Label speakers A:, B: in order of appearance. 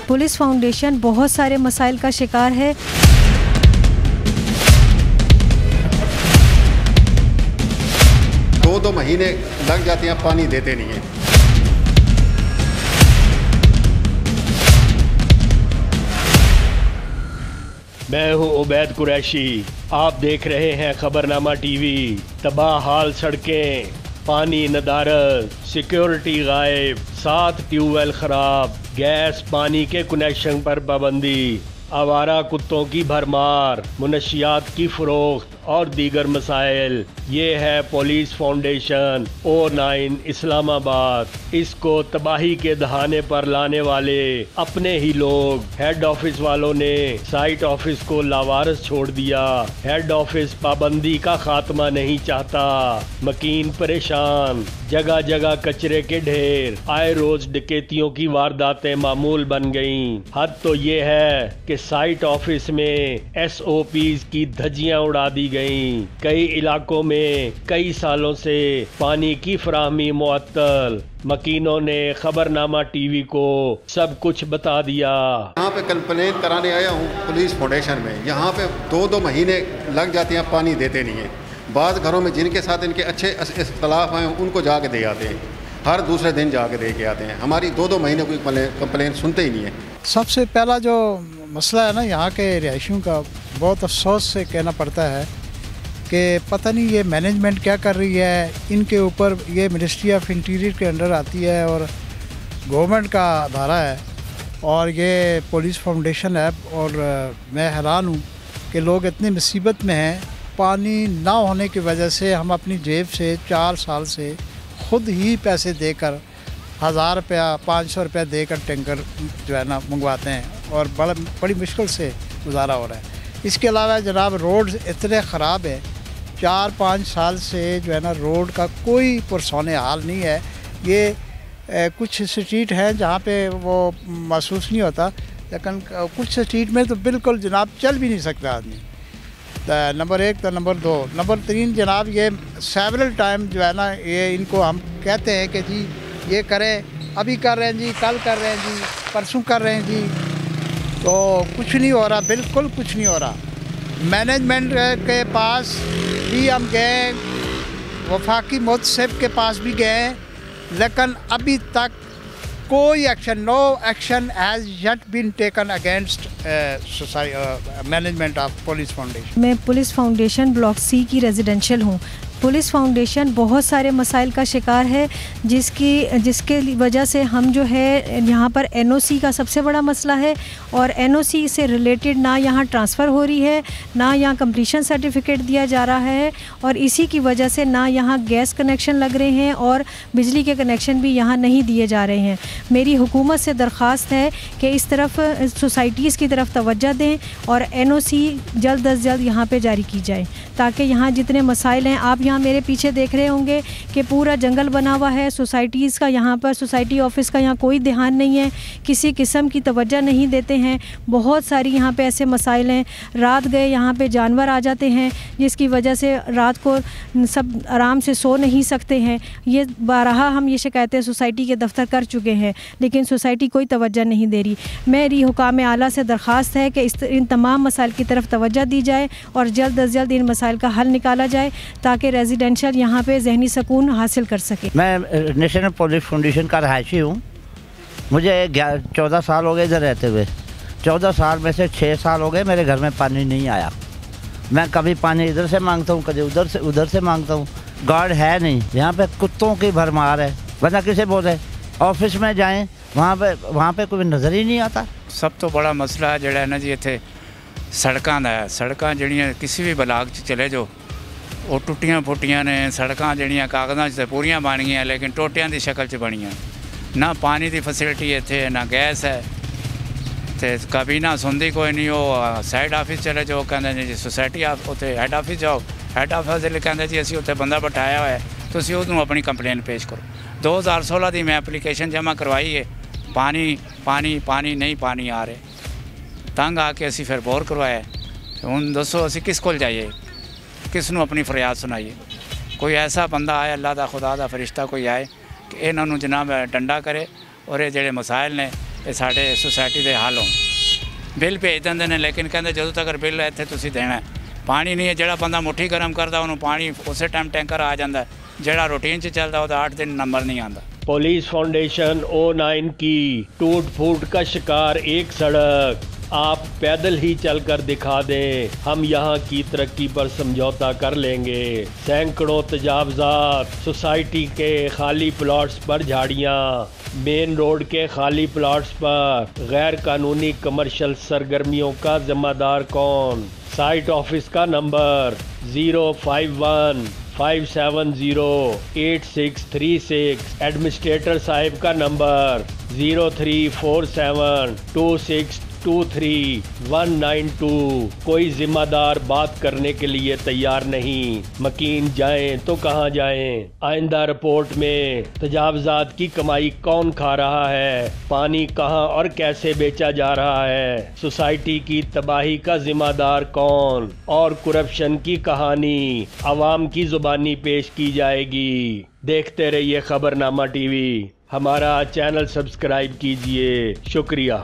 A: Police foundation बहुत सारे मसाइल का शिकार है।
B: दो महीने लग जाते हैं, पानी देते नहीं हैं।
C: मैं हूं उबैद कुरैशी, आप देख रहे हैं खबरनामा टीवी। तबाह हाल सड़कें, पानी नदारत, सिक्योरिटी गायब, 7 ट्यूबवेल खराब, गैस पानी के कनेक्शन पर पाबंदी, आवारा कुत्तों की भरमार, मुनशियात की फरोख्त और दीगर मसाइल। ये है पुलिस फाउंडेशन O9 इस्लामाबाद। इसको तबाही के दहाने पर लाने वाले अपने ही लोग, हेड ऑफिस वालों ने साइट ऑफिस को लावारिस छोड़ दिया। हेड ऑफिस पाबंदी का खात्मा नहीं चाहता, मकीन परेशान, जगह जगह कचरे के ढेर, आए रोज डकैतियों की वारदातें मामूल बन गईं। हद तो ये है कि साइट ऑफिस में SOPs की धज्जियां उड़ा दी गईं। कई इलाकों में कई सालों से पानी की फराहमी मुअत्तल। मकीनों ने खबरनामा टीवी को सब कुछ बता दिया।
B: यहाँ पे कंप्लेन कराने आया हूँ पुलिस फाउंडेशन में। यहाँ पे 2 महीने लग जाते हैं, पानी देते नहीं हैं। बाज़ घरों में जिनके साथ इनके अच्छे इख्तलाफ हैं उनको जाके दे आते हैं, हर दूसरे दिन जाके दे के आते हैं। हमारी 2 महीने कोई कंप्लेन सुनते ही नहीं है।
D: सबसे पहला जो मसला है ना, यहाँ के रिहायशियों का बहुत अफसोस से कहना पड़ता है कि पता नहीं ये मैनेजमेंट क्या कर रही है। इनके ऊपर ये मिनिस्ट्री ऑफ इंटीरियर के अंडर आती है और गवर्नमेंट का अदारा है और ये पुलिस फाउंडेशन है। और मैं हैरान हूँ कि लोग इतनी मुसीबत में हैं। पानी ना होने की वजह से हम अपनी जेब से 4 साल से ख़ुद ही पैसे देकर 1000 रुपया 500 रुपया देकर टैंकर जो है ना मंगवाते हैं और बड़ी मुश्किल से गुजारा हो रहा है। इसके अलावा जनाब रोड इतने ख़राब है, 4-5 साल से जो है ना रोड का कोई पुरसौन हाल नहीं है। ये कुछ स्ट्रीट हैं जहाँ पे वो महसूस नहीं होता, लेकिन कुछ स्ट्रीट में तो बिल्कुल जनाब चल भी नहीं सकता आदमी। नंबर 1 तो नंबर 2 नंबर 3 जनाब ये सेवरल टाइम जो है ना, ये इनको हम कहते हैं कि जी ये करें, अभी कर रहे हैं जी, कल कर रहे हैं जी, परसों कर रहे हैं जी, तो कुछ नहीं हो रहा, बिल्कुल कुछ नहीं हो रहा। मैनेजमेंट के पास भी हम गए, वफाकी मुतसिफ के पास भी गए, लेकिन अभी तक कोई action, no action has yet been taken against management of police foundation.
A: मैं पुलिस फाउंडेशन ब्लॉक C की रेजिडेंशियल हूँ। पुलिस फाउंडेशन बहुत सारे मसाइल का शिकार है, जिसके वजह से हम जो है यहाँ पर NOC का सबसे बड़ा मसला है और NOC से रिलेटेड ना यहाँ ट्रांसफ़र हो रही है, ना यहाँ कंप्लीशन सर्टिफिकेट दिया जा रहा है और इसी की वजह से ना यहाँ गैस कनेक्शन लग रहे हैं और बिजली के कनेक्शन भी यहाँ नहीं दिए जा रहे हैं। मेरी हुकूमत से दरख्वास्त है कि इस तरफ सोसाइटीज़ की तरफ तवज्जो दें और NOC जल्द अज जल्द यहाँ पर जारी की जाए, ताकि यहाँ जितने मसाइल हैं, आप यहाँ मेरे पीछे देख रहे होंगे कि पूरा जंगल बना हुआ है। सोसाइटीज़ का यहाँ पर, सोसाइटी ऑफिस का यहाँ कोई ध्यान नहीं है, किसी किस्म की तवज्जो नहीं देते हैं। बहुत सारी यहाँ पे ऐसे मसाइल हैं, रात गए यहाँ पे जानवर आ जाते हैं, जिसकी वजह से रात को सब आराम से सो नहीं सकते हैं। ये बारहा हम ये शिकायतें सोसाइटी के दफ्तर कर चुके हैं, लेकिन सोसाइटी कोई तवज्जो नहीं दे रही। मेरी हुकाम आला से दरख्वास्त है कि इन तमाम मसाइल की तरफ तवज्जो दी जाए और जल्द अज जल्द इन मसाइल का हल निकाला जाए, ताकि रेजिडेंशियल यहाँ पे जहनी सुकून हासिल कर सके।
E: मैं नेशनल पुलिस फाउंडेशन का रहायशी हूँ। मुझे 14 साल हो गए इधर रहते हुए। 14 साल में से 6 साल हो गए मेरे घर में पानी नहीं आया। मैं कभी पानी इधर से मांगता हूँ, कभी उधर से मांगता हूँ। गार्ड है नहीं, यहाँ पे कुत्तों की भरमार है, वरना किसे बोले ऑफिस में जाएँ वहाँ पे कोई नज़र ही नहीं आता।
F: सब तो बड़ा मसला है जड़ा ना जी इत्थे सड़कों का है। सड़कों जड़ियाँ किसी भी ब्लाक चले जाओ वो टुटियाँ फुटियाँ ने। सड़कों जड़ियाँ कागज़ां से पूरियां बन गई लेकिन टोटियां की शक्ल च बनियां। ना पानी की फैसिलिटी इत्थे, ना गैस है, तो कभी ना सुनती कोई नहीं। वो साइड ऑफिस चले जाओ, कहते जी सोसाइटी उत्थे हैड ऑफिस जाओ, हैड ऑफिस वाले कहते जी असीं उत्थे बंदा बिठाया हुआ है, तुसीं उहनूं अपनी कंप्लेन पेश करो। 2016 की मैं एप्लीकेशन जमा करवाई है, पानी पानी पानी नहीं पानी आ रहे। तंग आके असीं फिर बोर करवाया। हुण दसो असीं किस कोल जाइए, किसनूं अपनी फरियाद सुनाइए। कोई ऐसा बंदा आए, अल्लाह का खुदा का फरिश्ता कोई आए कि इन्हों जनाब डंडा करे और ये जेडे मसाइल ने ਇਹ ਸਾਡੇ ਸੁਸਾਇਟੀ ਦੇ ਹੱਲ ਹੋਣ। ਬਿੱਲ ਭੇਜ ਦਿੰਦੇ ਨੇ ਲੇਕਿਨ ਕਹਿੰਦੇ ਜਦੋਂ ਤੱਕ ਬਿੱਲ ਇੱਥੇ ਤੁਸੀਂ ਦੇਣਾ ਪਾਣੀ ਨਹੀਂ ਹੈ। ਜਿਹੜਾ ਬੰਦਾ ਮੁੱਠੀ ਗਰਮ ਕਰਦਾ ਉਹਨੂੰ ਪਾਣੀ ਉਸੇ ਟਾਈਮ ਟੈਂਕਰ ਆ ਜਾਂਦਾ, ਜਿਹੜਾ रूटीन च चलता ਉਹਦਾ 8 दिन नंबर नहीं आता।
C: पुलिस फाउंडेशन O9 की टूट फूट का शिकार एक सड़क, आप पैदल ही चलकर दिखा दें, हम यहाँ की तरक्की पर समझौता कर लेंगे। सैकड़ों तजावजात, सोसाइटी के खाली प्लॉट्स पर झाड़ियाँ, मेन रोड के खाली प्लॉट्स पर गैर कानूनी कमर्शियल सरगर्मियों का जिम्मेदार कौन? साइट ऑफिस का नंबर 051-570-8636, एडमिनिस्ट्रेटर साहिब का नंबर 034726239192। कोई जिम्मेदार बात करने के लिए तैयार नहीं। मकीन जाएं तो कहाँ जाएं? आइंदा रिपोर्ट में तजावजात की कमाई कौन खा रहा है, पानी कहाँ और कैसे बेचा जा रहा है, सोसाइटी की तबाही का जिम्मेदार कौन, और करप्शन की कहानी आवाम की जुबानी पेश की जाएगी। देखते रहिए खबरनामा टीवी, हमारा चैनल सब्सक्राइब कीजिए। शुक्रिया।